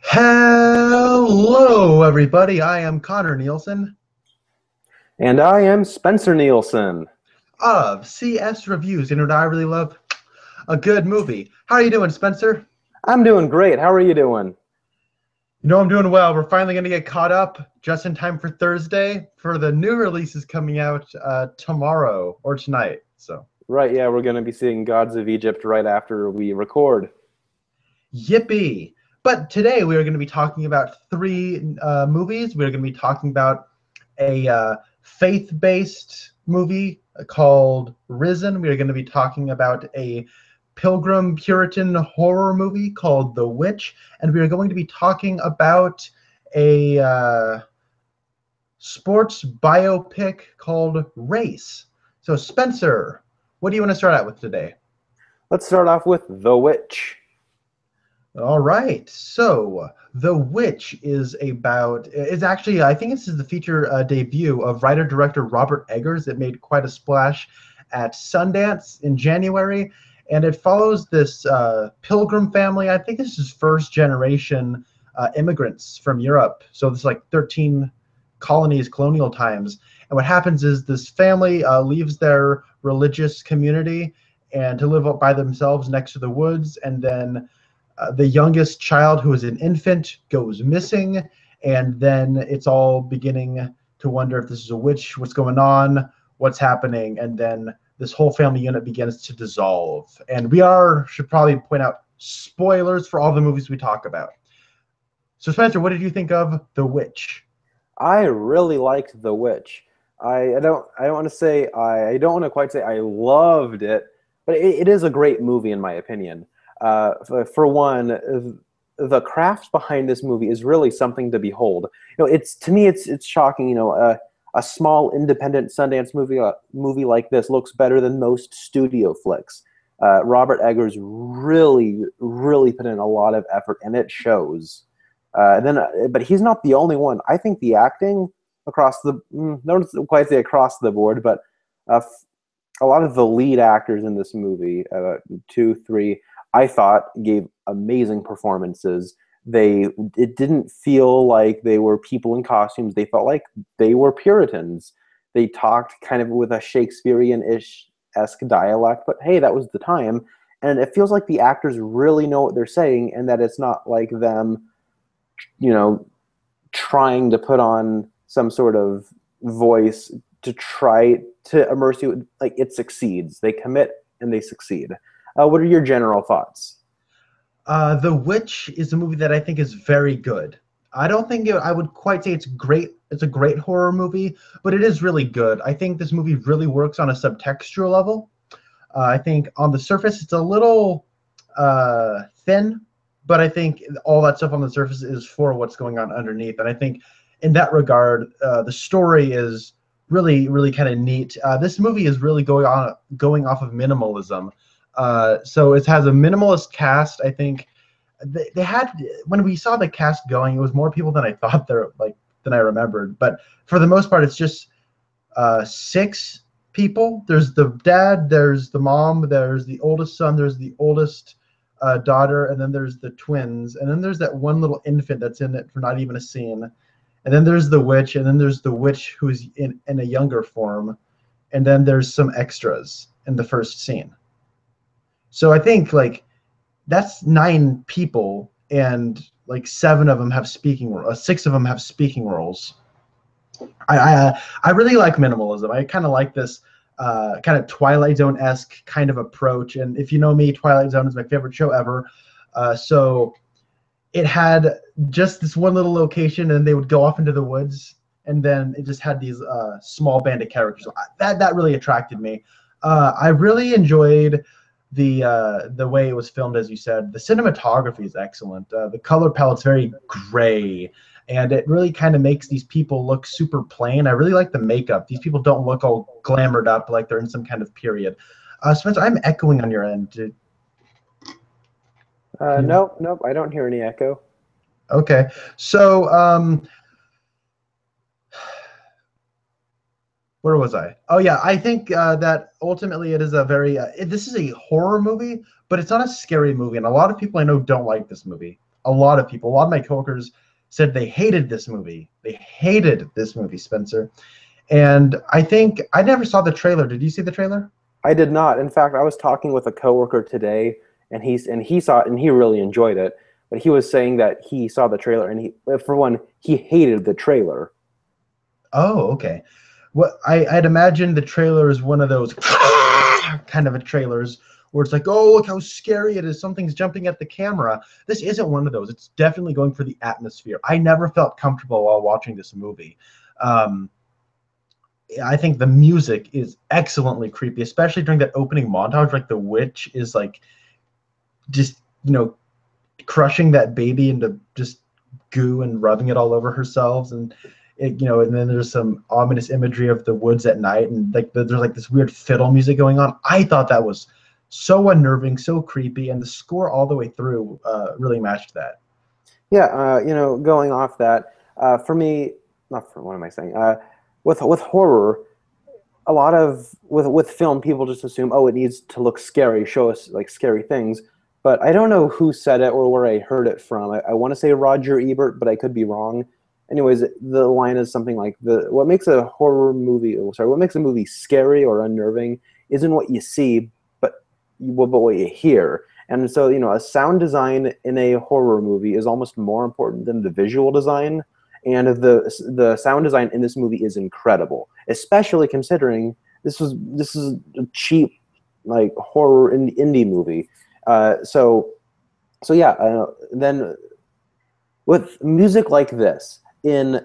Hello, everybody. I am Connor Nielsen And I am Spencer Nielsen. of CS Reviews. You know what I really love? A good movie. How are you doing, Spencer? I'm doing great. How are you doing? You know I'm doing well. We're finally going to get caught up just in time for Thursday for the new releases coming out tomorrow or tonight. So, Right, yeah, we're going to be seeing Gods of Egypt right after we record. yippee! But today we are going to be talking about three movies. We're going to be talking about a faith-based movie called Risen. We are going to be talking about a Pilgrim Puritan horror movie called The Witch, and we are going to be talking about a sports biopic called Race. So, Spencer, what do you want to start out with today? Let's start off with The Witch. All right. So, The Witch is about, it's actually, I think this is the feature debut of writer director Robert Eggers. It made quite a splash at Sundance in January. And it follows this pilgrim family. I think this is first generation immigrants from Europe. So, this is like 13 colonies, colonial times. And what happens is this family leaves their religious community and to live up by themselves next to the woods. And then the youngest child, who is an infant, goes missing, and then it's all beginning to wonder if this is a witch, what's going on, what's happening, and then this whole family unit begins to dissolve. And should probably point out, spoilers for all the movies we talk about. So, Spencer, what did you think of The Witch? I really liked The Witch. I don't want to quite say I loved it, but it is a great movie in my opinion. For one, the craft behind this movie is really something to behold. It's to me, it's shocking. A small independent Sundance movie like this looks better than most studio flicks. Robert Eggers really put in a lot of effort, and it shows. But he's not the only one. I think the acting across don't quite say across the board, but a lot of the lead actors in this movie, two, three, I thought gave amazing performances. It didn't feel like they were people in costumes. They felt like they were Puritans. They talked kind of with a Shakespearean-esque dialect, but hey, that was the time. And it feels like the actors really know what they're saying, and that it's not like them, trying to put on some sort of voice to try to immerse you. Like, it succeeds. They commit and they succeed. What are your general thoughts? The Witch is a movie that I think is very good. I don't think I would quite say it's great. It's a great horror movie, but it is really good. I think this movie really works on a subtextual level. I think on the surface it's a little thin, but I think all that stuff on the surface is for what's going on underneath. And I think in that regard, the story is really kind of neat. This movie is really going off of minimalism. So it has a minimalist cast. I think they had, when we saw the cast going, it was more people than I thought than I remembered. But for the most part, it's just six people. There's the dad, there's the mom, there's the oldest son, there's the oldest daughter, and then there's the twins, and then there's that one little infant that's in it for not even a scene. And then there's the witch, and then there's the witch who's in a younger form, and then there's some extras in the first scene. So I think like that's nine people, and like seven of them have six of them have speaking roles. I really like minimalism. I kind of like this kind of Twilight Zone esque kind of approach. And if you know me, Twilight Zone is my favorite show ever. So it had just this one little location, and they would go off into the woods, and then it just had these small band of characters. So that really attracted me. I really enjoyed the way it was filmed, as you said. The cinematography is excellent. The color palette's very gray, and it really kind of makes these people look super plain. I really like the makeup. These people don't look all glamored up like they're in some kind of period. Spencer, I'm echoing on your end. Nope, nope, I don't hear any echo. Okay, so where was I? Oh yeah, I think that ultimately it is a very this is a horror movie, but it's not a scary movie, and a lot of people I know don't like this movie. A lot of people, a lot of my coworkers said they hated this movie. They hated this movie, Spencer. And I think I never saw the trailer. Did you see the trailer? I did not. In fact, I was talking with a coworker today, and he saw it and he really enjoyed it. But he was saying that he saw the trailer and for one, he hated the trailer. Oh, okay. Well, I'd imagine the trailer is one of those kind of a trailers where it's like, oh, look how scary it is. Something's jumping at the camera. This isn't one of those. It's definitely going for the atmosphere. I never felt comfortable while watching this movie. Um, I think the music is excellently creepy, especially during that opening montage. Like the witch is like just, crushing that baby into just goo and rubbing it all over herself. And and then there's some ominous imagery of the woods at night, and like there's like this weird fiddle music going on. I thought that was so unnerving, so creepy, and the score all the way through really matched that. Yeah, going off that, for me, not for what am I saying? With horror, a lot of with film, people just assume, oh, it needs to look scary, show us like scary things. But I don't know who said it or where I heard it from. I want to say Roger Ebert, but I could be wrong. Anyways, the line is something like what makes a what makes a movie scary or unnerving isn't what you see, but what you hear. And so, a sound design in a horror movie is almost more important than the visual design. And the sound design in this movie is incredible, especially considering this is a cheap like horror indie movie. Then with music like this in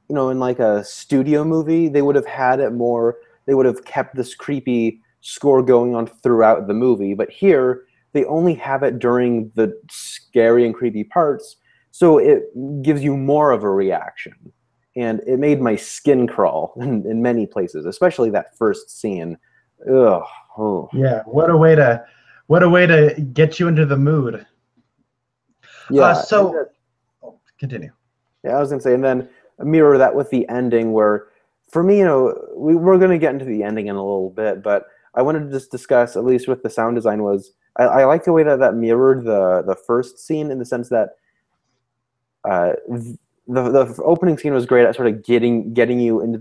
like a studio movie, they would have had it more. They would have kept this creepy score going on throughout the movie. But here, they only have it during the scary and creepy parts, so it gives you more of a reaction. And it made my skin crawl in many places, especially that first scene. Ugh. Oh. Yeah, what a way to get you into the mood. Yeah. Continue. Yeah, I was gonna say, and then mirror that with the ending, where for me, we're gonna get into the ending in a little bit, but I wanted to just discuss, at least with the sound design, was I like the way that mirrored the first scene, in the sense that the opening scene was great at sort of getting you into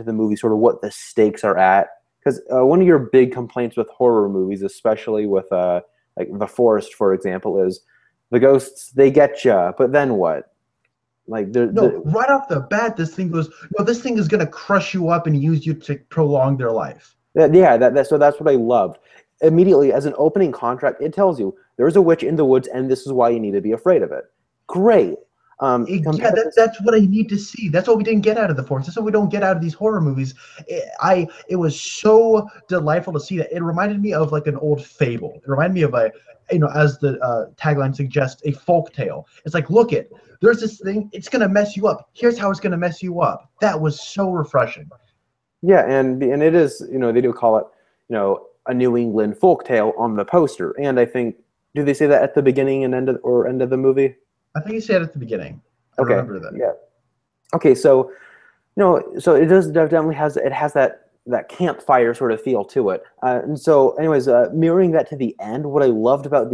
the movie, sort of what the stakes are at. Because one of your big complaints with horror movies, especially with like The Forest, for example, is the ghosts, they get you, but then what? Like right off the bat, this thing is gonna crush you up and use you to prolong their life. So that's what I loved. Immediately, as an opening contract, it tells you there's a witch in the woods, and this is why you need to be afraid of it. Great. That's what I need to see. That's what we didn't get out of The Forest. That's what we don't get out of these horror movies. It was so delightful to see that. It reminded me of like an old fable. It reminded me of as the tagline suggests, a folk tale. It's like, there's this thing. It's gonna mess you up. Here's how it's gonna mess you up. That was so refreshing. Yeah, and it is. They do call it a New England folk tale on the poster, and I think, do they say that at the beginning and end of the movie? I think you said at the beginning. I remember that. Yeah. Okay, so so it definitely has that campfire sort of feel to it. And so, anyways, mirroring that to the end, what I loved about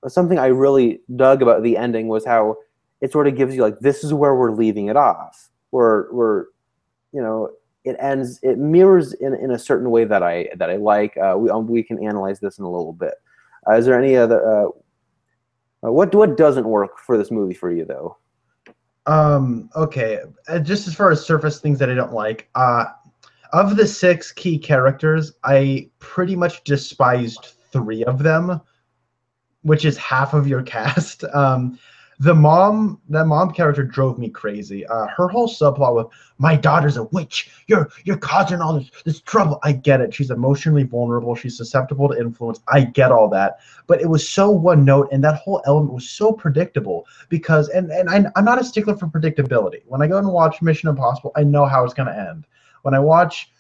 something I really dug about the ending was how it sort of gives you like, this is where we're leaving it off. We're it ends. It mirrors in a certain way that I like. We can analyze this in a little bit. Is there any other? What doesn't work for this movie for you, though? Okay. Just as far as surface things that I don't like, of the 6 key characters, I pretty much despised 3 of them, which is half of your cast. That mom character drove me crazy. Her whole subplot with, my daughter's a witch. You're causing all this trouble. I get it. She's emotionally vulnerable. She's susceptible to influence. I get all that. But it was so one note, and that whole element was so predictable because, and I'm not a stickler for predictability. When I go and watch Mission Impossible, I know how it's going to end. When I watch,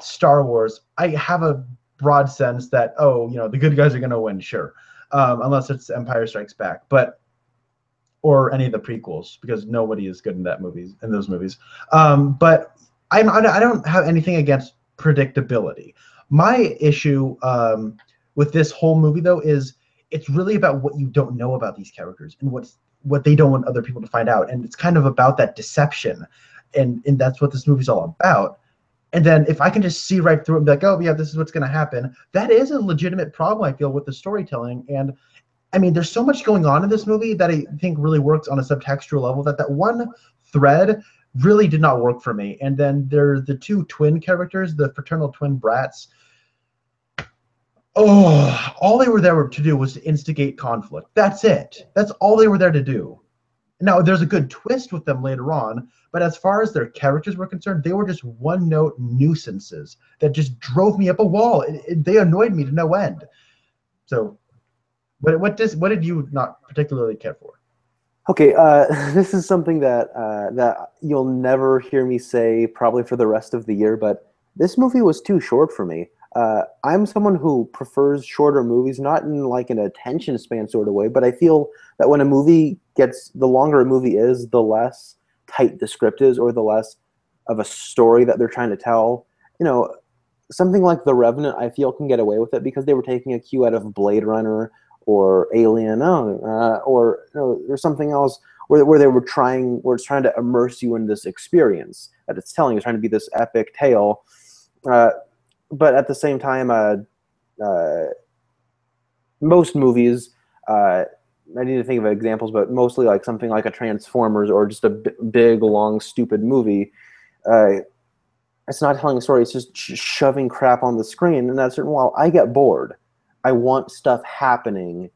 Star Wars, I have a broad sense that, the good guys are going to win, sure. Unless it's Empire Strikes Back. Or any of the prequels, because nobody is good in those movies. But I don't have anything against predictability. My issue with this whole movie, though, is it's really about what you don't know about these characters and what they don't want other people to find out, and it's kind of about that deception, and that's what this movie's all about. And then if I can just see right through it and be like, oh yeah, this is what's going to happen, that is a legitimate problem, I feel, with the storytelling. And I mean, there's so much going on in this movie that I think really works on a subtextual level, that one thread really did not work for me. And then there's the two twin characters, the fraternal twin brats. Oh, all they were there to do was to instigate conflict. That's it. That's all they were there to do. Now, there's a good twist with them later on, but as far as their characters were concerned, they were just one-note nuisances that just drove me up a wall. They annoyed me to no end. So, what did you not particularly care for? Okay, this is something that you'll never hear me say probably for the rest of the year, but this movie was too short for me. I'm someone who prefers shorter movies, not in like an attention span sort of way, but I feel that when a movie gets, the longer a movie is, the less tight the script is, or the less of a story that they're trying to tell. You know, something like The Revenant, I feel, can get away with it because they were taking a cue out of Blade Runner or Alien, or or something else where they were trying, where it's trying to immerse you in this experience that it's telling. It's trying to be this epic tale. But at the same time, most movies, I need to think of examples, but mostly like something like a Transformers or just a big, long, stupid movie, it's not telling a story. It's just shoving crap on the screen. And at a certain while, I get bored. I want stuff happening,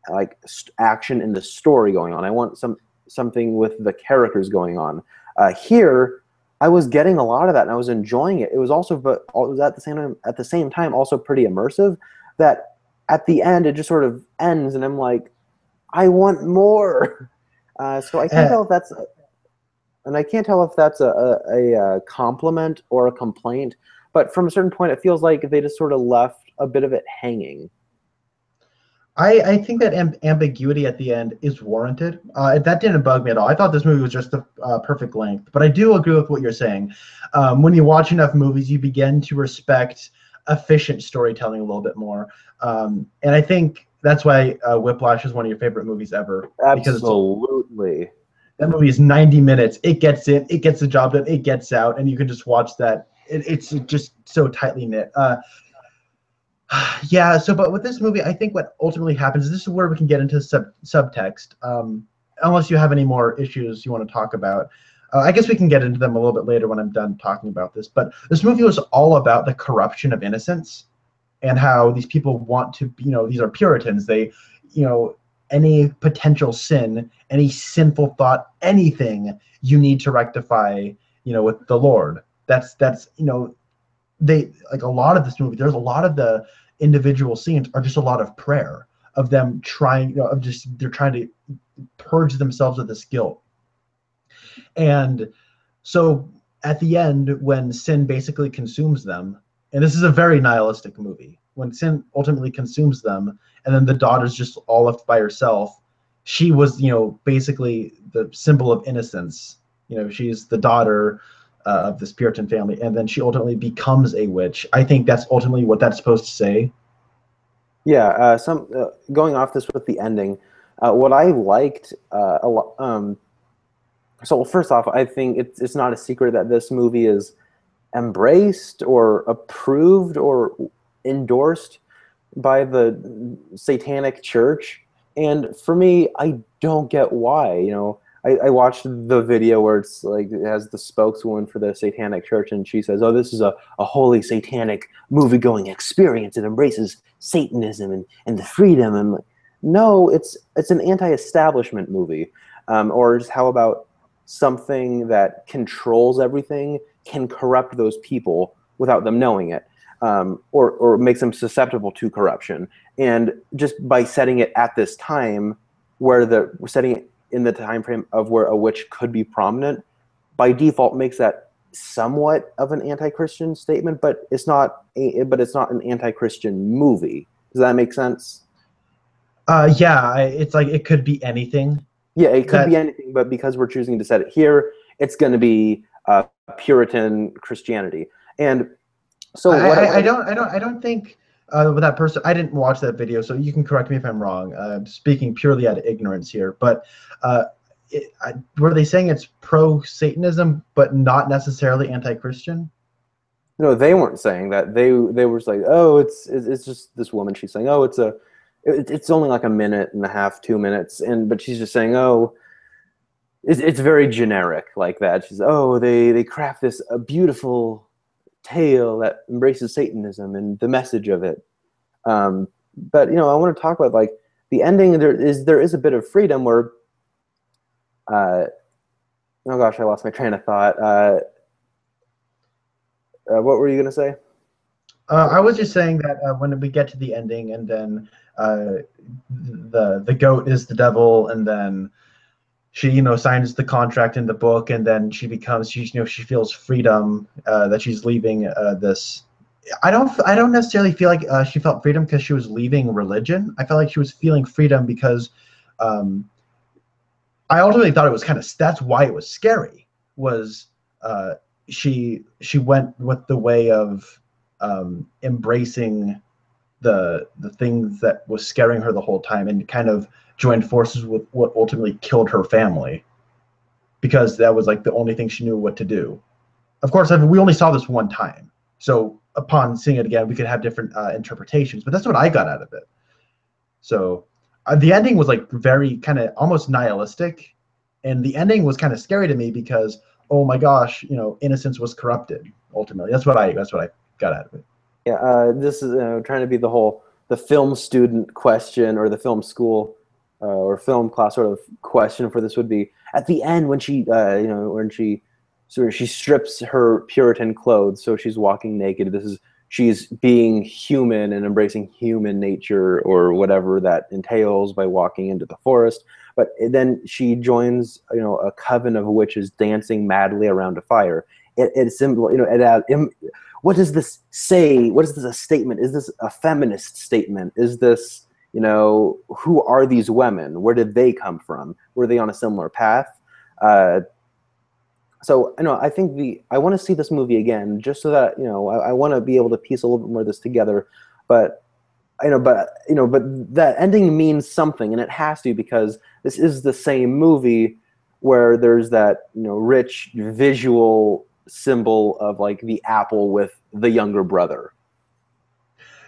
like action in the story going on. I want something with the characters going on. Here, I was getting a lot of that, and I was enjoying it. It was also, but it was at the same time, also pretty immersive. That at the end, it just sort of ends, and I'm like, I want more. So I can't tell if that's, and I can't tell if that's a compliment or a complaint. But from a certain point, it feels like they just sort of left a bit of it hanging. I think that ambiguity at the end is warranted. That didn't bug me at all. I thought this movie was just the perfect length. But I do agree with what you're saying. When you watch enough movies, you begin to respect efficient storytelling a little bit more. And I think that's why Whiplash is one of your favorite movies ever. Absolutely. That movie is 90 minutes. It gets in, it gets the job done, it gets out, and you can just watch that. It's just so tightly knit. Yeah, so but with this movie, I think what ultimately happens, this is where we can get into subtext. Unless you have any more issues you want to talk about. I guess we can get into them a little bit later when I'm done talking about this. But this movie was all about the corruption of innocence and how these people want to, these are Puritans. They, any potential sin, any sinful thought, anything you need to rectify, with the Lord. That's they, like, a lot of this movie, there's a lot of the individual scenes are just a lot of prayer of them trying, they're trying to purge themselves of this guilt. And so at the end, when sin basically consumes them, and this is a very nihilistic movie, when sin ultimately consumes them, and then the daughter's just all left by herself, she was, basically the symbol of innocence. She's the daughter of this Puritan family, and then she ultimately becomes a witch. I think that's ultimately what that's supposed to say. Yeah, going off this with the ending, what I liked a lot. So first off, I think it's not a secret that this movie is embraced or approved or endorsed by the Satanic Church, and for me, I don't get why. I watched the video where it's like it has the spokeswoman for the Satanic Church, and she says, "Oh, this is a holy satanic movie-going experience. It embraces Satanism and the freedom." And like, no, it's an anti-establishment movie. Or just how about something that controls everything can corrupt those people without them knowing it, or makes them susceptible to corruption. And just by setting it at this time, where we're setting it in the time frame of where a witch could be prominent, by default makes that somewhat of an anti-Christian statement, but it's not an anti-Christian movie. Does that make sense? Yeah, it's like it could be anything. Yeah, it could be anything, but because we're choosing to set it here, it's going to be Puritan Christianity. And so I don't think with that person. I didn't watch that video, so you can correct me if I'm wrong. I'm speaking purely out of ignorance here, but uh, were they saying it's pro-Satanism, but not necessarily anti-Christian? No, they weren't saying that. They were just like, oh, it's just this woman. She's saying, oh, it's only like a minute and a half, 2 minutes, and but she's just saying, oh, it's very generic like that. She's, oh, they craft this a beautiful tale that embraces Satanism and the message of it. But I want to talk about like the ending. There is a bit of freedom where, oh gosh, I lost my train of thought. What were you gonna say? I was just saying that when we get to the ending, and then the goat is the devil, and then she signs the contract in the book, and then she feels freedom, that she's leaving this. I don't necessarily feel like she felt freedom because she was leaving religion. I felt like she was feeling freedom because um, I ultimately thought it was that's why it was scary, was uh, she went with the way of embracing the things that was scaring her the whole time, and kind of joined forces with what ultimately killed her family, because that was like the only thing she knew what to do. Of course, we only saw this one time, so upon seeing it again, we could have different interpretations. But that's what I got out of it. So the ending was like very kind of almost nihilistic, and the ending was kind of scary to me because, oh my gosh, innocence was corrupted. Ultimately, that's what I got out of it. Yeah, this is trying to be the film student question, or the film school or film class sort of question for this would be at the end when she strips her Puritan clothes, so she's walking naked. She's being human and embracing human nature, or whatever that entails, by walking into the forest. But then she joins, a coven of witches dancing madly around a fire. It's symbol, what does this say? What is this a statement? Is this a feminist statement? Is this, who are these women? Where did they come from? Were they on a similar path? So I think I want to see this movie again, just so that I want to be able to piece a little bit more of this together. But but that ending means something, and it has to, because this is the same movie where there's that rich visual symbol of like the apple with the younger brother.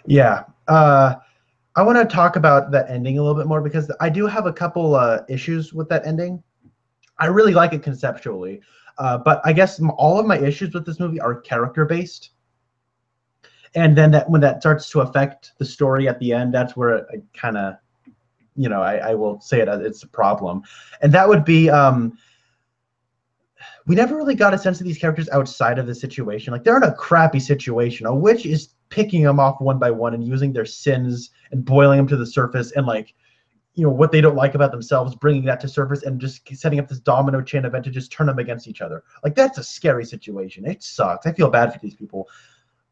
Yeah. I want to talk about that ending a little bit more because I do have a couple issues with that ending. I really like it conceptually, but I guess all of my issues with this movie are character based. And then when that starts to affect the story at the end, that's where I kind of, I will say it as it's a problem. And that would be, we never really got a sense of these characters outside of the situation. Like, they're in a crappy situation. A witch is picking them off one by one and using their sins and boiling them to the surface, and like, what they don't like about themselves, bringing that to surface and just setting up this domino chain event to just turn them against each other. Like, that's a scary situation. It sucks. I feel bad for these people.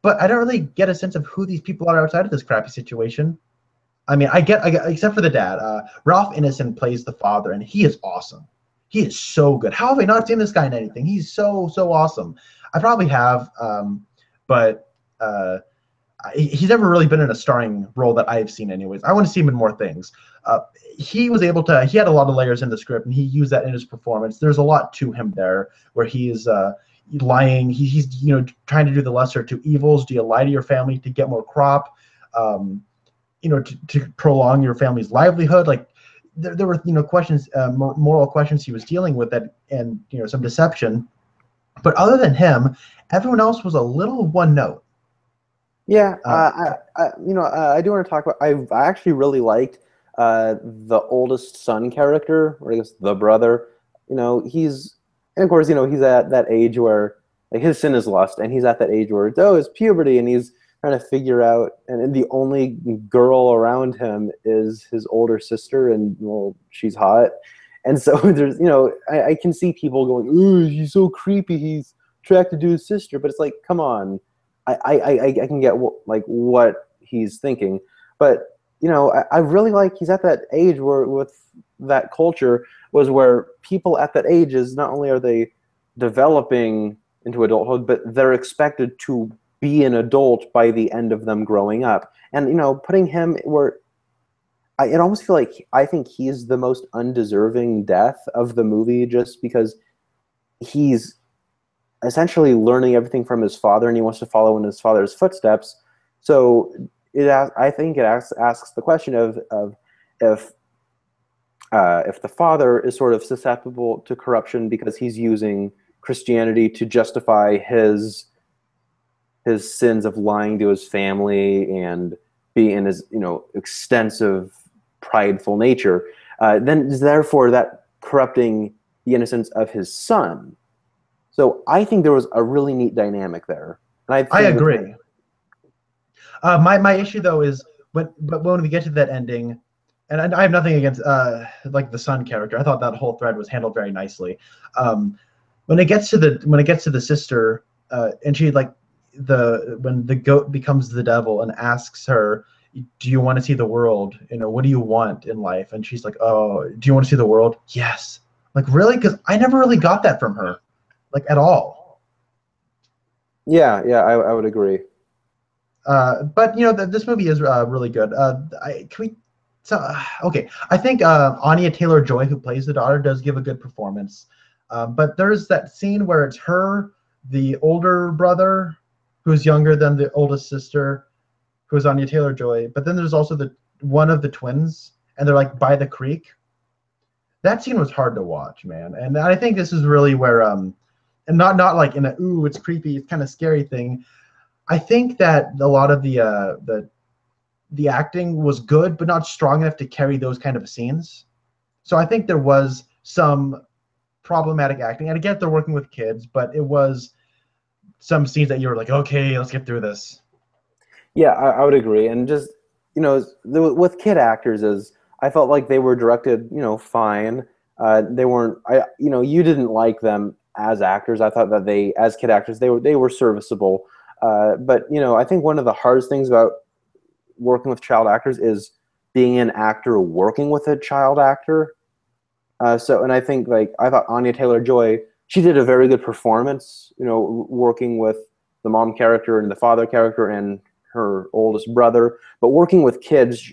But I don't really get a sense of who these people are outside of this crappy situation. I mean, I get except for the dad. Ralph Ineson plays the father, and he is awesome. He is so good. How have I not seen this guy in anything? He's so awesome. I probably have, but he's never really been in a starring role that I've seen anyways. I want to see him in more things. He was able to, he had a lot of layers in the script, and he used that in his performance. There's a lot to him there, where he is lying. He's trying to do the lesser two evils. Do you lie to your family to get more crop? To prolong your family's livelihood? Like, there were questions, moral questions he was dealing with, that, and some deception. But other than him, everyone else was a little one note. Yeah, I do want to talk about. I actually really liked the oldest son character, or I guess the brother. He's, and of course, he's at that age where like his sin is lust, and he's at that age where it's puberty, and he's trying to figure out, and the only girl around him is his older sister, and well, she's hot, and so there's I can see people going, "Ooh, he's so creepy. He's attracted to his sister," but it's like, come on. I can get what he's thinking, but I really like he's at that age where, with that culture, was where people at that age is not only are they developing into adulthood, but they're expected to be an adult by the end of them growing up. and putting him where it almost feel like I think he's the most undeserving death of the movie, just because he's essentially learning everything from his father, and he wants to follow in his father's footsteps. So I think it asks the question of if the father is sort of susceptible to corruption because he's using Christianity to justify his sins of lying to his family and being his extensive prideful nature, then therefore that corrupting the innocence of his son. So I think there was a really neat dynamic there, and I agree. My issue though is when we get to that ending, and I have nothing against like the son character. I thought that whole thread was handled very nicely. When it gets to the sister, and she like when the goat becomes the devil and asks her, do you want to see the world? What do you want in life? And she's like, oh, do you want to see the world? Yes. Like, really? Because I never really got that from her, like, at all. Yeah, I would agree. But this movie is really good. Okay, I think Anya Taylor-Joy, who plays the daughter, does give a good performance. But there's that scene where it's her, the older brother, who's younger than the oldest sister, who's Anya Taylor-Joy. But then there's also one of the twins, and they're like by the creek. That scene was hard to watch, man. And I think this is really where and not like in a ooh, it's creepy, it's kind of scary thing. I think that a lot of the acting was good, but not strong enough to carry those kind of scenes. So I think there was some problematic acting. And I get they're working with kids, but it was some scenes that you were like, okay, let's get through this. Yeah, I would agree. And just, with kid actors, I felt like they were directed, fine. They weren't, you didn't like them as actors. I thought that as kid actors, they were serviceable. But, I think one of the hardest things about working with child actors is being an actor working with a child actor. And I think, like, I thought Anya Taylor-Joy, she did a very good performance, working with the mom character and the father character and her oldest brother. But working with kids,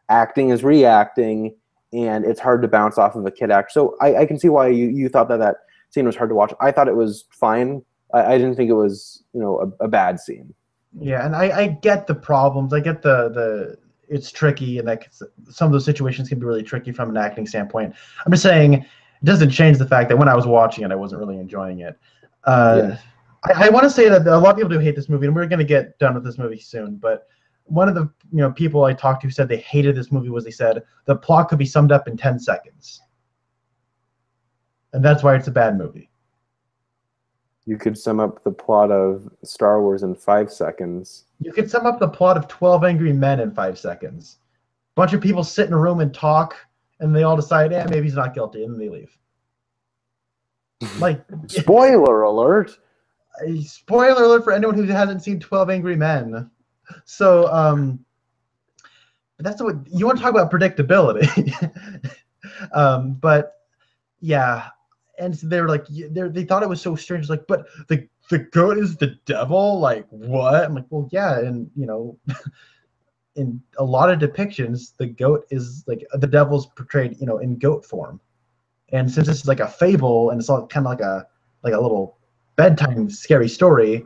acting is reacting, and it's hard to bounce off of a kid actor. So I can see why you thought that scene was hard to watch. I thought it was fine. I didn't think it was, a bad scene. Yeah, and I get the problems. I get the it's tricky, and like some of those situations can be really tricky from an acting standpoint. I'm just saying it doesn't change the fact that when I was watching it, I wasn't really enjoying it. Yeah. I want to say that a lot of people do hate this movie, and we're going to get done with this movie soon. But one of the people I talked to said they hated this movie was they said the plot could be summed up in 10 seconds, and that's why it's a bad movie. You could sum up the plot of Star Wars in 5 seconds. You could sum up the plot of 12 Angry Men in 5 seconds. A bunch of people sit in a room and talk, and they all decide, maybe he's not guilty, and then they leave. Like, spoiler alert! Spoiler alert for anyone who hasn't seen 12 Angry Men. So, that's what you want to talk about, predictability. But yeah. And so they were like, they thought it was so strange. Like, but the goat is the devil? Like, what? I'm like, well, yeah. And, in a lot of depictions, the goat is like the devil's portrayed, in goat form. And since this is like a fable and it's all kind of like a little bedtime scary story,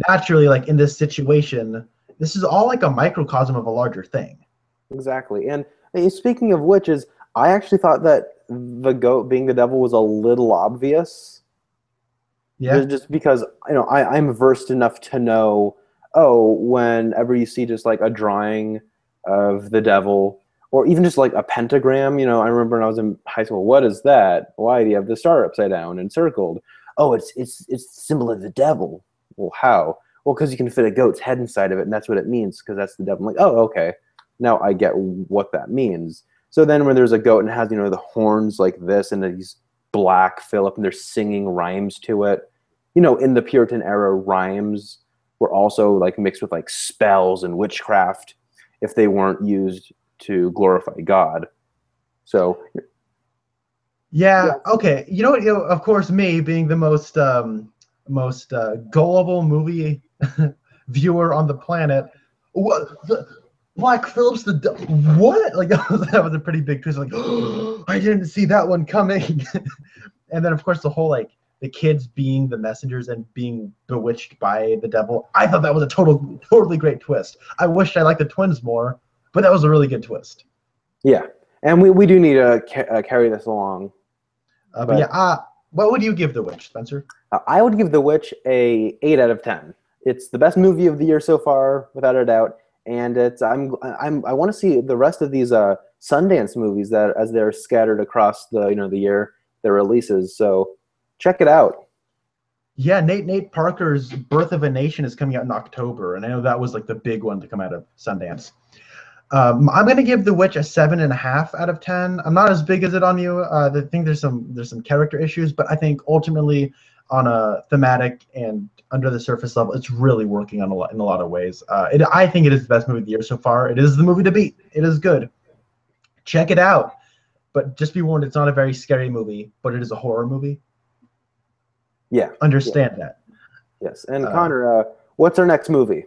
naturally, like in this situation, this is all like a microcosm of a larger thing. Exactly. And speaking of witches, I actually thought that the goat being the devil was a little obvious. Yeah. Just because, I'm versed enough to know, whenever you see just like a drawing of the devil, or even just like a pentagram, I remember when I was in high school, what is that? Why do you have the star upside down and circled? Oh, it's the symbol of the devil. Well, how? Well, because you can fit a goat's head inside of it, and that's what it means, because that's the devil. I'm like, oh, okay. Now I get what that means. So then when there's a goat and it has, the horns like this and these black fill up and they're singing rhymes to it, in the Puritan era, rhymes were also like mixed with like spells and witchcraft if they weren't used to glorify God. So. Yeah. Okay. You know what? Of course, me being the most gullible movie viewer on the planet, What? Black Phillips, what? Like that was a pretty big twist. Like, I didn't see that one coming. And then of course the whole like the kids being the messengers and being bewitched by the devil. I thought that was a totally great twist. I wished I liked the twins more, but that was a really good twist. Yeah, and we do need to carry this along. But yeah, But what would you give The Witch, Spencer? I would give The Witch a 8 out of 10. It's the best movie of the year so far, without a doubt. And I want to see the rest of these Sundance movies that as they're scattered across the year, their releases. So check it out. Yeah, Nate Parker's Birth of a Nation is coming out in October, and I know that was like the big one to come out of Sundance. I'm gonna give The Witch a 7.5 out of 10. I'm not as big as it on you. I think there's some character issues, but I think ultimately on a thematic and under the surface level, it's really working on in a lot of ways. I think it is the best movie of the year so far. It is the movie to beat. It is good. Check it out, but just be warned, it's not a very scary movie, but it is a horror movie. Yeah. Understand Yeah. that. Yes. And Connor, what's our next movie?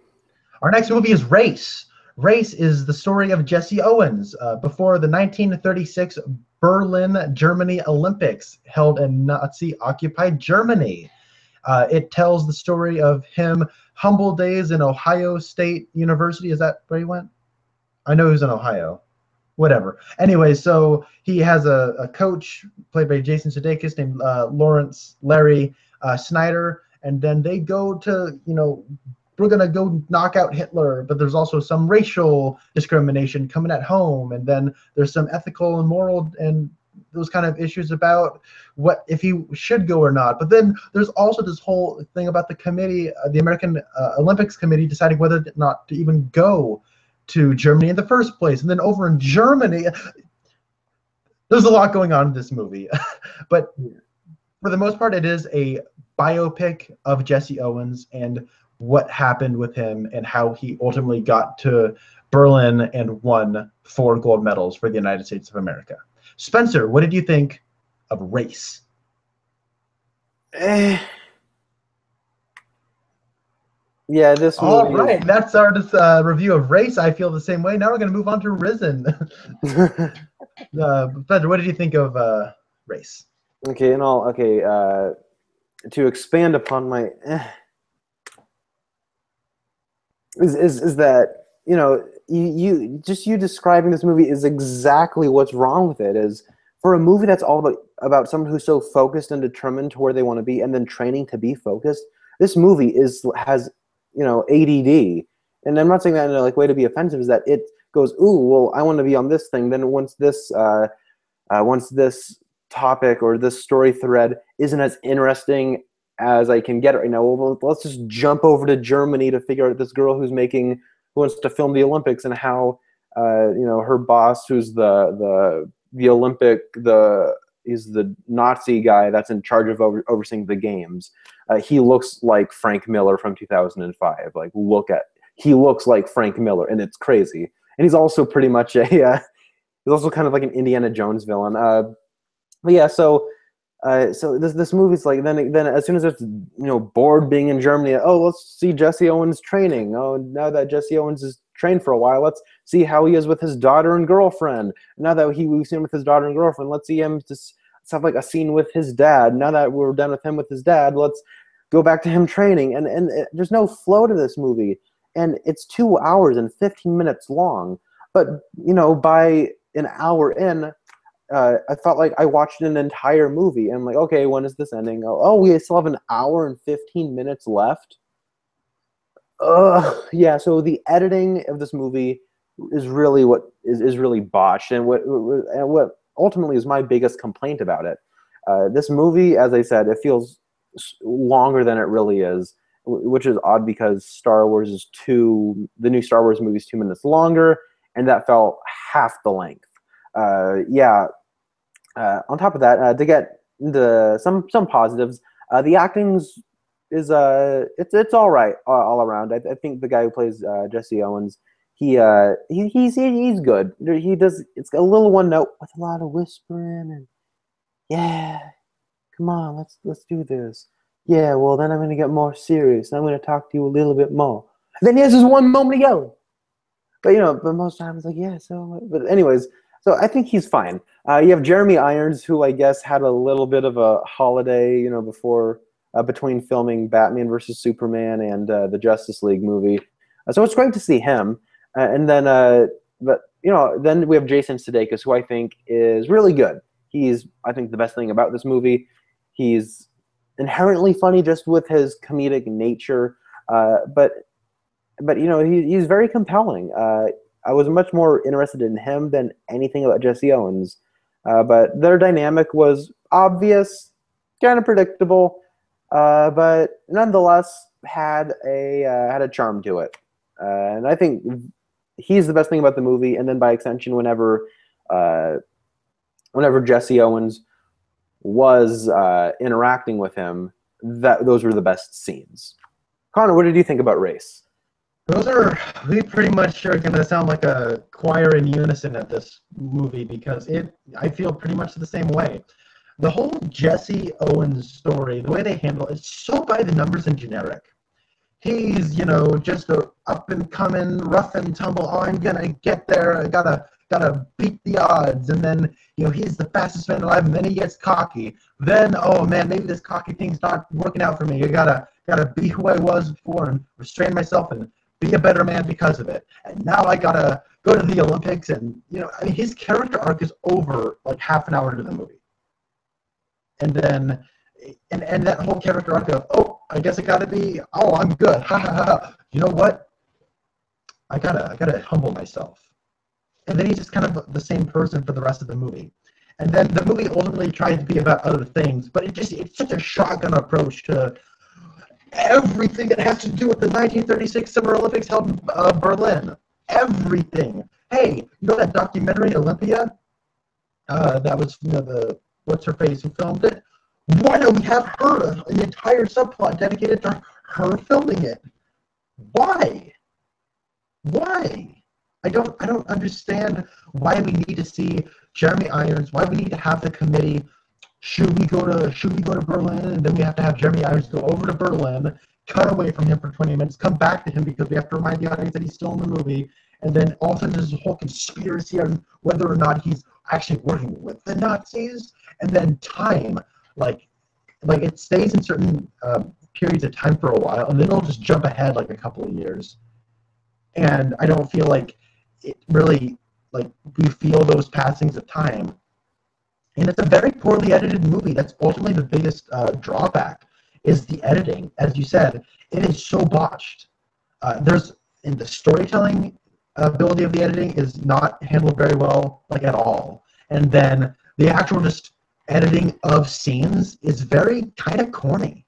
Our next movie is Race. Race is the story of Jesse Owens before the 1936 Berlin, Germany Olympics held in Nazi-occupied Germany. It tells the story of him humble days in Ohio State University. Is that where he went? I know he was in Ohio. Whatever. Anyway, so he has a coach played by Jason Sudeikis named Lawrence Larry Snyder, and then they go to, we're going to go knock out Hitler, but there's also some racial discrimination coming at home, and then there's some ethical and moral and those kind of issues about what if he should go or not. But then there's also this whole thing about the committee, the American Olympics Committee, deciding whether or not to even go to Germany in the first place. And then over in Germany, there's a lot going on in this movie. But for the most part, it is a biopic of Jesse Owens and what happened with him and how he ultimately got to Berlin and won 4 gold medals for the United States of America. Spencer, what did you think of Race? Yeah, this All movie right, that's our review of Race. I feel the same way. Now we're going to move on to Risen. Spencer, what did you think of Race? Okay, and all okay. To expand upon my is that you describing this movie is exactly what's wrong with it. Is for a movie that's all about someone who's so focused and determined to where they want to be, and then training to be focused. This movie has ADD, and I'm not saying that in a way to be offensive. Is that it goes, ooh, well, I want to be on this thing. Then once this topic or this story thread isn't as interesting as I can get it right now, well, let's just jump over to Germany to figure out this girl who wants to film the Olympics and how her boss, who's the Olympic he's the Nazi guy that's in charge of overseeing the games. He looks like Frank Miller from 2005. Like, he looks like Frank Miller, and it's crazy. And he's also pretty much he's also kind of like an Indiana Jones villain. But yeah, so this movie's like then as soon as it's bored being in Germany, oh, let's see Jesse Owens training. Oh, now that Jesse Owens is trained for a while, let's see how he is with his daughter and girlfriend. Now that we've seen him with his daughter and girlfriend, let's see him just have like a scene with his dad. Now that we're done with him with his dad, let's go back to him training. And there's no flow to this movie, and it's 2 hours and 15 minutes long. But by an hour in, I felt like I watched an entire movie. And I'm like, okay, when is this ending? Oh, we still have an hour and 15 minutes left. Yeah. So the editing of this movie is really what is really botched, and what ultimately is my biggest complaint about it. This movie, as I said, it feels longer than it really is, which is odd because the new Star Wars movie is 2 minutes longer, and that felt half the length. On top of that, to get into some positives, the acting's it's all right all around. I think the guy who plays Jesse Owens, he's good. It's a little one note with a lot of whispering and yeah, come on, let's do this. Yeah, well then I'm gonna get more serious. I'm gonna talk to you a little bit more. And then he has this one moment of yelling. But but most times like, yeah. So, but anyways, so I think he's fine. You have Jeremy Irons, who I guess had a little bit of a holiday, before between filming Batman versus Superman and the Justice League movie. So it's great to see him. And then, but then we have Jason Sudeikis, who I think is really good. He's, I think, the best thing about this movie. He's inherently funny just with his comedic nature, but he's very compelling. I was much more interested in him than anything about Jesse Owens, but their dynamic was obvious, kind of predictable, but nonetheless had a charm to it. And I think he's the best thing about the movie. And then by extension, whenever Jesse Owens was interacting with him, those were the best scenes. Connor, what did you think about Race? We pretty much are going to sound like a choir in unison at this movie because I feel pretty much the same way. The whole Jesse Owens story, the way they handle it's so by the numbers and generic. He's, just a up and coming, rough and tumble. Oh, I'm going to get there. I gotta beat the odds. And then, he's the fastest man alive. And then he gets cocky. Then, oh man, maybe this cocky thing's not working out for me. I gotta be who I was before and restrain myself and be a better man because of it. And now I gotta go to the Olympics. And his character arc is over like half an hour into the movie. And then, and that whole character arc of, oh, I guess I gotta be, oh, I'm good. Ha ha ha. You know what? I gotta humble myself. And then he's just kind of the same person for the rest of the movie. And then the movie ultimately tries to be about other things, but it's such a shotgun approach to everything that has to do with the 1936 Summer Olympics held in Berlin. Everything. Hey, that documentary Olympia? That was the what's her face who filmed it. Why don't we have her an entire subplot dedicated to her filming it? Why? I don't understand why we need to see Jeremy Irons. Why we need to have the committee. Should we go to Berlin? And then we have to have Jeremy Irons go over to Berlin, cut away from him for 20 minutes, come back to him because we have to remind the audience that he's still in the movie. And then all of a sudden there's a whole conspiracy on whether or not he's actually working with the Nazis. And then time, like it stays in certain periods of time for a while, and then it'll just jump ahead like a couple of years. And I don't feel like it really, like, we feel those passings of time. And it's a very poorly edited movie. That's ultimately the biggest drawback, is the editing. As you said, it is so botched. In the storytelling ability of the editing is not handled very well, like, at all. And then the actual just editing of scenes is very kind of corny.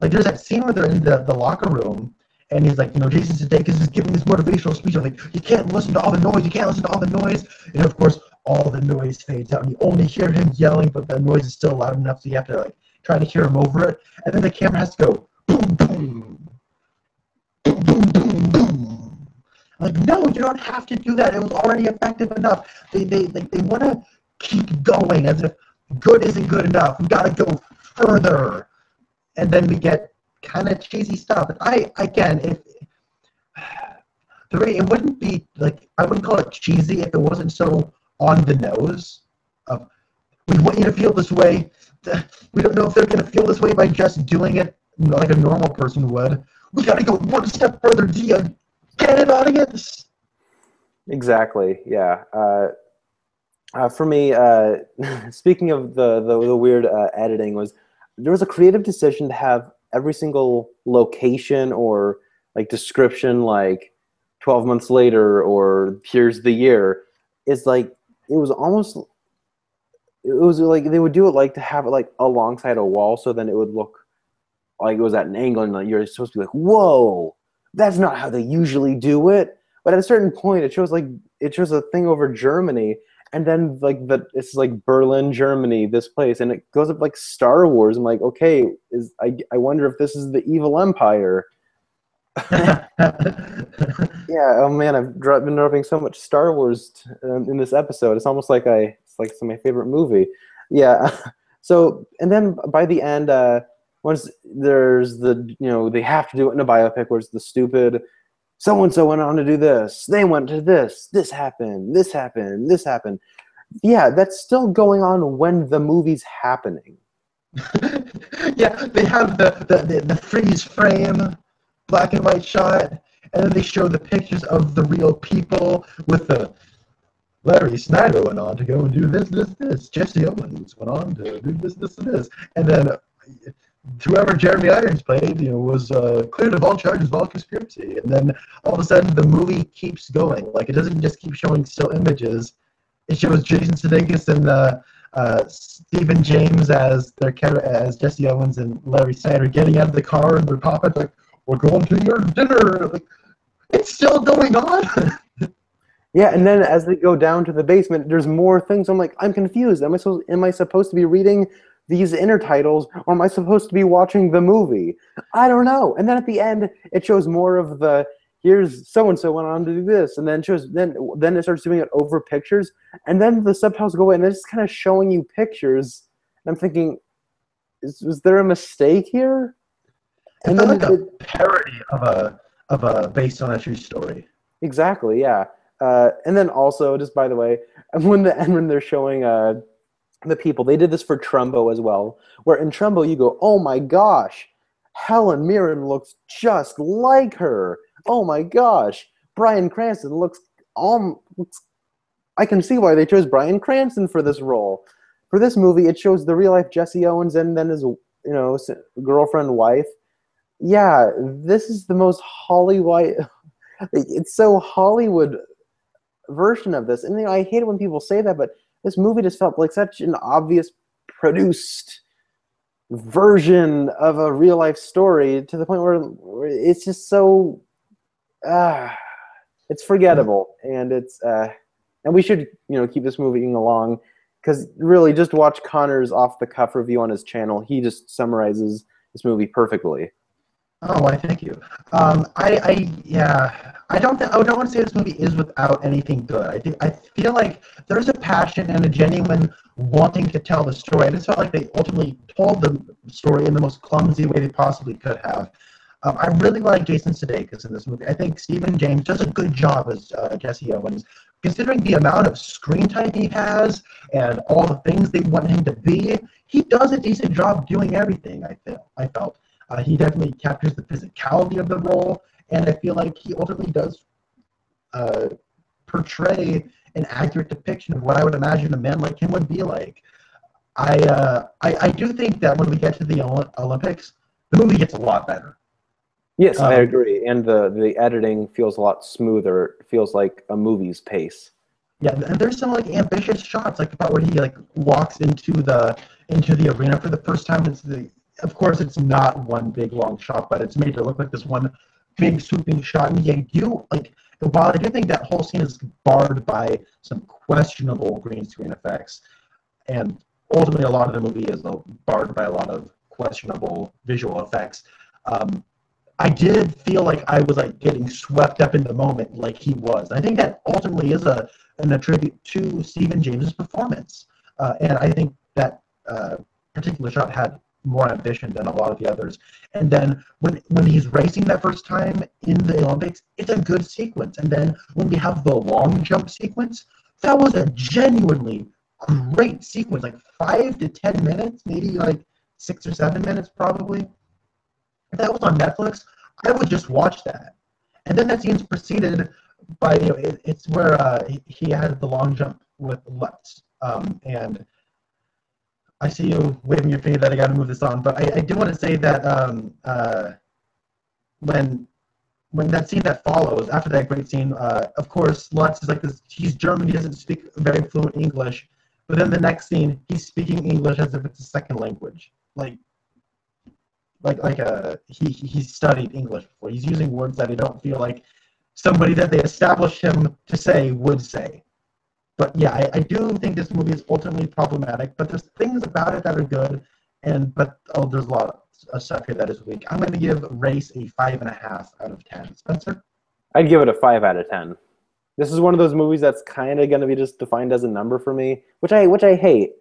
Like, there's that scene where they're in the locker room, and he's like, Jason Sudeikis is giving this motivational speech. I'm like, you can't listen to all the noise. And of course, all the noise fades out, and you only hear him yelling, but the noise is still loud enough, so you have to, like, try to hear him over it. And then the camera has to go, boom, boom, boom, boom, boom, boom. Like, no, you don't have to do that. It was already effective enough. They want to keep going as if good isn't good enough. We got to go further. And then we get kind of cheesy stuff. It wouldn't be, like, I wouldn't call it cheesy if it wasn't so on the nose of, we want you to feel this way. We don't know if they're going to feel this way by just doing it like a normal person would. We got to go one step further. Do you get it, audience? Exactly. Yeah. For me, speaking of the weird editing, there was a creative decision to have every single location or, like, description, like 12 months later or here's the year. It's like it was like they would do it like to have it like alongside a wall, so then it would look like it was at an angle, and like you're supposed to be like, whoa, that's not how they usually do it. But at a certain point, it shows a thing over Germany, and then it's like Berlin, Germany, this place, and it goes up like Star Wars. I'm like, okay, I wonder if this is the evil empire. Yeah. Oh man, I've been dropping so much Star Wars in this episode. It's almost like it's my favorite movie. Yeah. So, and then by the end, once there's they have to do it in a biopic, where it's the stupid so and so went on to do this. They went to this. This happened. This happened. This happened. Yeah, that's still going on when the movie's happening. Yeah, they have the freeze frame, black and white shot, and then they show the pictures of the real people with the Larry Snyder went on to go and do this. Jesse Owens went on to do this, and this. And then whoever Jeremy Irons played, was cleared of all charges of all conspiracy. And then all of a sudden, the movie keeps going. Like, it doesn't just keep showing still images. It shows Jason Sudeikis and Stephen James as Jesse Owens and Larry Snyder getting out of the car, and they're talking like, "We're going to your dinner." Like, it's still going on. Yeah, and then as they go down to the basement, there's more things. I'm like, I'm confused. Am I supposed to be reading these intertitles, or am I supposed to be watching the movie? I don't know. And then at the end, it shows more of the, here's so and so went on to do this, and then then it starts doing it over pictures, and then the subtitles go away, and it's kind of showing you pictures. And I'm thinking, was there a mistake here? And then like a parody of a based on a true story. Exactly, yeah. And then also, just by the way, when they're showing the people, they did this for Trumbo as well, where in Trumbo you go, oh my gosh, Helen Mirren looks just like her. Oh my gosh, Bryan Cranston looks I can see why they chose Bryan Cranston for this role. For this movie, it shows the real life Jesse Owens and then his girlfriend, wife. Yeah, this is the most Hollywood. It's so Hollywood version of this, and I hate it when people say that, but this movie just felt like such an obvious produced version of a real life story to the point where it's just so it's forgettable, and it's and we should keep this moving along, because really just watch Connor's off the cuff review on his channel. He just summarizes this movie perfectly. Oh, why? Thank you. I don't want to say this movie is without anything good. I feel like there's a passion and a genuine wanting to tell the story. I just felt like they ultimately told the story in the most clumsy way they possibly could have. I really like Jason Sudeikis in this movie. I think Stephen James does a good job as Jesse Owens, considering the amount of screen time he has and all the things they want him to be. He does a decent job doing everything. I felt. He definitely captures the physicality of the role, and I feel like he ultimately does portray an accurate depiction of what I would imagine a man like him would be like. I do think that when we get to the Olympics, the movie gets a lot better. Yes, I agree, and the editing feels a lot smoother. It feels like a movie's pace. Yeah, and there's some like ambitious shots, like the part where he like walks into the arena for the first time. Of course, it's not one big long shot, but it's made to look like this one big sweeping shot. And while I do think that whole scene is barred by some questionable green screen effects, and ultimately a lot of the movie is barred by a lot of questionable visual effects, I did feel like I was like getting swept up in the moment, like he was. I think that ultimately is an attribute to Stephen James's performance, and I think that particular shot had more ambition than a lot of the others. And then when he's racing that first time in the Olympics, it's a good sequence. And then when we have the long jump sequence, that was a genuinely great sequence, like 5 to 10 minutes, maybe like 6 or 7 minutes probably. If that was on Netflix, I would just watch that. And then that scene's preceded by, it's where he has the long jump with Lutz. And I see you waving your finger that I got to move this on, but I do want to say that when that scene that follows after that great scene, of course Lutz is like this. He's German. He doesn't speak very fluent English, but then the next scene, he's speaking English as if it's a second language. He studied English before. He's using words that I don't feel like somebody that they established him to say would say. But yeah, I do think this movie is ultimately problematic, but there's things about it that are good, but there's a lot of stuff here that is weak. I'm going to give Race a 5.5 out of 10. Spencer? I'd give it a 5 out of 10. This is one of those movies that's kind of going to be just defined as a number for me, which I hate.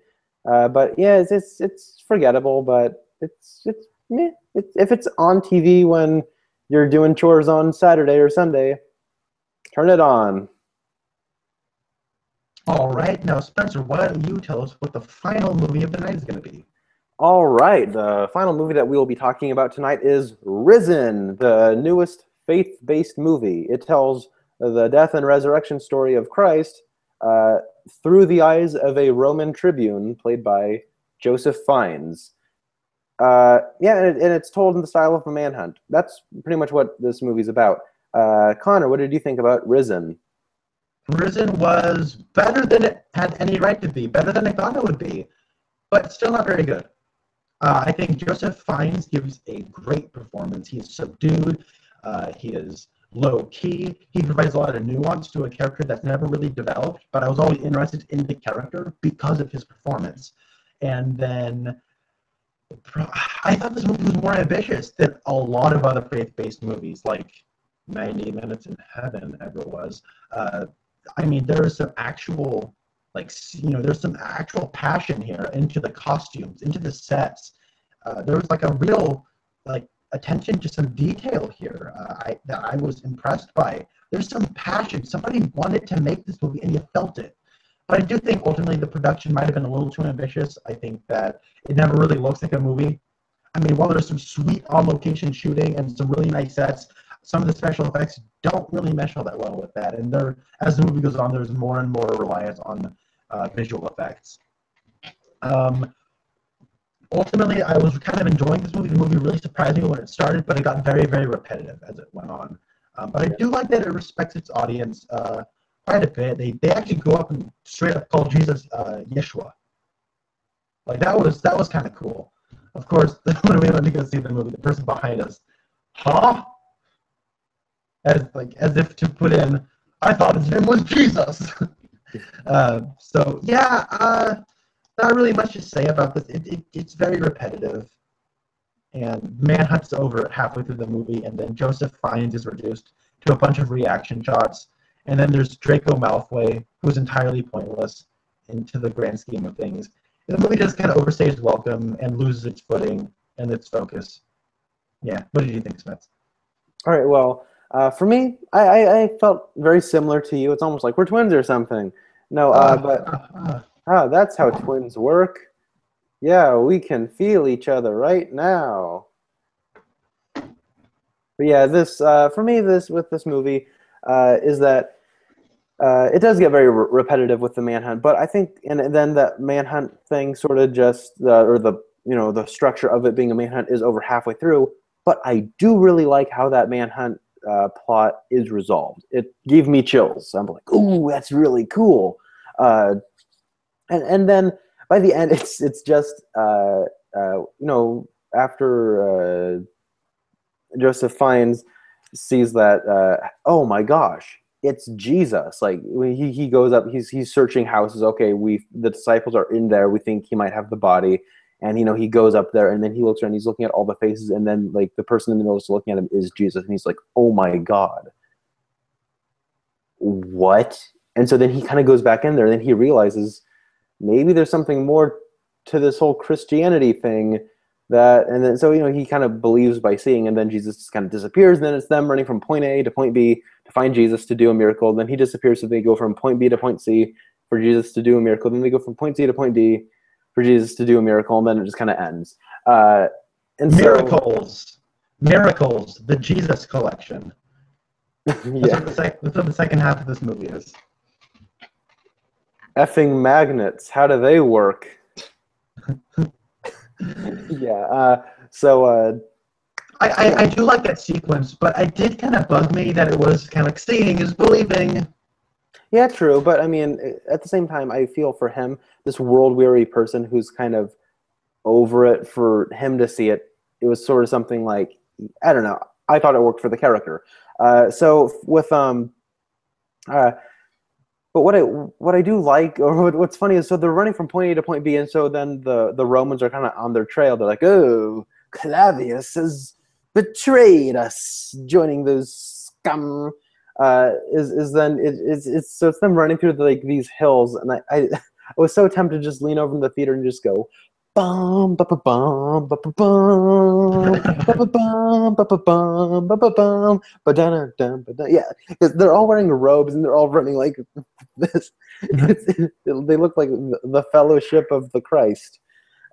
But yeah, it's forgettable, but it's meh. If it's on TV when you're doing chores on Saturday or Sunday, turn it on. All right, now Spencer, why don't you tell us what the final movie of the night is going to be? All right, the final movie that we will be talking about tonight is Risen, the newest faith-based movie. It tells the death and resurrection story of Christ through the eyes of a Roman tribune played by Joseph Fiennes. Yeah, and it's told in the style of a manhunt. That's pretty much what this movie's about. Connor, what did you think about Risen? Risen was better than it had any right to be, better than I thought it would be, but still not very good. I think Joseph Fiennes gives a great performance. He is subdued. He is low key. He provides a lot of nuance to a character that's never really developed, but I was always interested in the character because of his performance. And then I thought this movie was more ambitious than a lot of other faith-based movies, like 90 Minutes in Heaven ever was. I mean, there's some actual, like, there's some actual passion here into the costumes, into the sets. There was like a real, like, attention to some detail here that I was impressed by. There's some passion. Somebody wanted to make this movie, and you felt it. But I do think ultimately the production might have been a little too ambitious. I think that it never really looks like a movie. I mean, while there's some sweet on-location shooting and some really nice sets, some of the special effects don't really mesh all that well with that. And as the movie goes on, there's more and more reliance on visual effects. Ultimately, I was kind of enjoying this movie. The movie really surprised me when it started, but it got very, very repetitive as it went on. But I do like that it respects its audience quite a bit. They actually go up and straight up call Jesus Yeshua. Like that was kind of cool. Of course, when we went to go see the movie, the person behind us, huh? As if to put in, I thought his name was Jesus. So yeah, not really much to say about this. It's very repetitive, and Manhunt's over halfway through the movie, and then Joseph Fiennes is reduced to a bunch of reaction shots, and then there's Draco Malfoy, who's entirely pointless into the grand scheme of things. And the movie just kind of overstays its welcome and loses its footing and its focus. Yeah, what did you think, Spence? All right, well, for me, I felt very similar to you. It's almost like we're twins or something. No, that's how twins work. Yeah, we can feel each other right now. But yeah, this for me, with this movie is that it does get very repetitive with the manhunt. But I think, and then that manhunt thing sort of just, or the structure of it being a manhunt is over halfway through. But I do really like how that manhunt plot is resolved. It gave me chills. I'm like, ooh, that's really cool. And then by the end, it's just after Joseph Fiennes sees that oh my gosh, it's Jesus. Like when he goes up, he's searching houses. Okay, the disciples are in there. We think he might have the body, and he goes up there, and then he looks around. He's looking at all the faces, and then like the person in the middle is looking at him is Jesus, and he's like, oh my God, what? And so then he kind of goes back in there, and then he realizes maybe there's something more to this whole Christianity thing and then so he kind of believes by seeing, and then Jesus just kind of disappears, and then it's them running from point A to point B to find Jesus to do a miracle. Then he disappears, so they go from point B to point C for Jesus to do a miracle. Then they go from point C to point D for Jesus to do a miracle, and then it just kind of ends. And Miracles, the Jesus collection. Yeah. That's what the second half of this movie is. Effing magnets, how do they work? Yeah. So I do like that sequence, but it did kind of bug me that it was kind of like seeing is believing. Yeah, true. But I mean, at the same time, I feel for him, this world-weary person who's kind of over it, for him to see it, it was sort of something like, I don't know. I thought it worked for the character. So with but what I do like, or what's funny is, so they're running from point A to point B, and so then the Romans are kind of on their trail. They're like, oh, Clavius has betrayed us, joining those scum. So it's them running through these hills, and I was so tempted to just lean over in the theater and just go, bum ba ba bum ba ba bum ba ba bum ba ba bum ba ba bum ba da da da ba da. Yeah, because they're all wearing robes and they're all running like this. They look like the Fellowship of the Christ.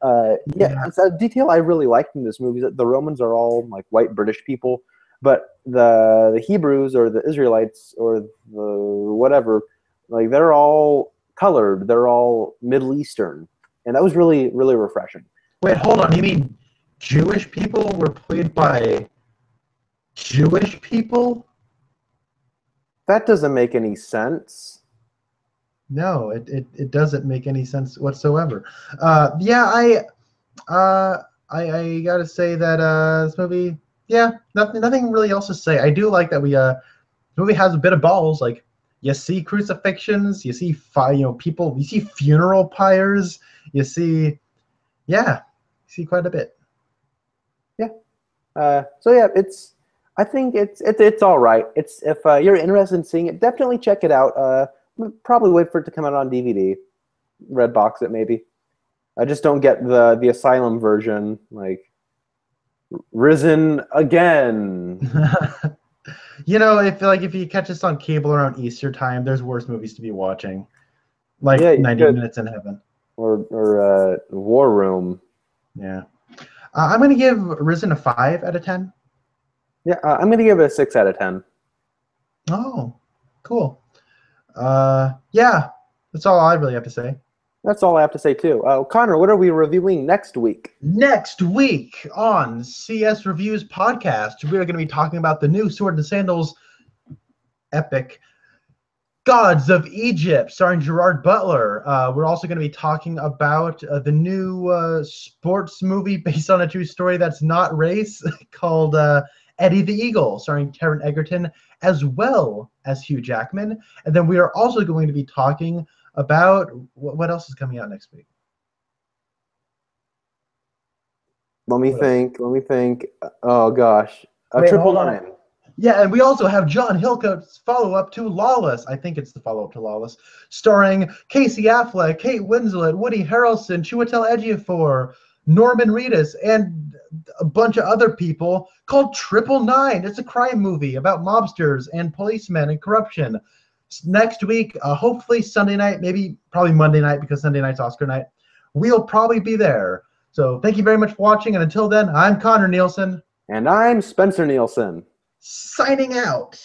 Yeah, Yeah. it's a detail I really liked in this movie, that the Romans are all like white British people, but the Hebrews or the Israelites or the whatever, like they're all colored, they're all Middle Eastern, and that was really really refreshing. Wait, hold on. You mean Jewish people were played by Jewish people? That doesn't make any sense. No, it doesn't make any sense whatsoever. Yeah, I gotta say that this movie, yeah, nothing really else to say. I do like that the movie has a bit of balls. Like you see crucifixions, you see people, you see funeral pyres, you see, yeah, you see quite a bit. Yeah. So yeah, I think it's all right. It's if you're interested in seeing it, definitely check it out. Probably wait for it to come out on DVD, Redbox it maybe. I just don't get the Asylum version, like Risen again. If you catch us on cable around Easter time, there's worse movies to be watching, like Yeah, you 90 could, Minutes in Heaven. or War Room. Yeah. I'm going to give Risen a 5 out of 10. Yeah, I'm gonna give it a 6 out of 10. Oh, cool. Yeah, that's all I really have to say. That's all I have to say too. Connor, what are we reviewing next week? Next week on CS Reviews Podcast, we are going to be talking about the new Sword and Sandals epic, Gods of Egypt, starring Gerard Butler. We're also going to be talking about the new sports movie based on a true story that's not race called Eddie the Eagle, starring Taron Egerton as well as Hugh Jackman. And then we are also going to be talking about what else is coming out next week. Let me What else? think. Let me think. Oh gosh, Wait, Triple hold on. Nine. Yeah, and we also have John Hillcoat's follow-up to Lawless. I think it's the follow-up to Lawless, starring Casey Affleck, Kate Winslet, Woody Harrelson, Chiwetel Ejiofor, Norman Reedus, and a bunch of other people, called Triple Nine. It's a crime movie about mobsters and policemen and corruption. Next week, hopefully Sunday night, maybe probably Monday night because Sunday night's Oscar night. We'll probably be there. So thank you very much for watching, and until then, I'm Connor Nielsen. And I'm Spencer Nielsen. Signing out.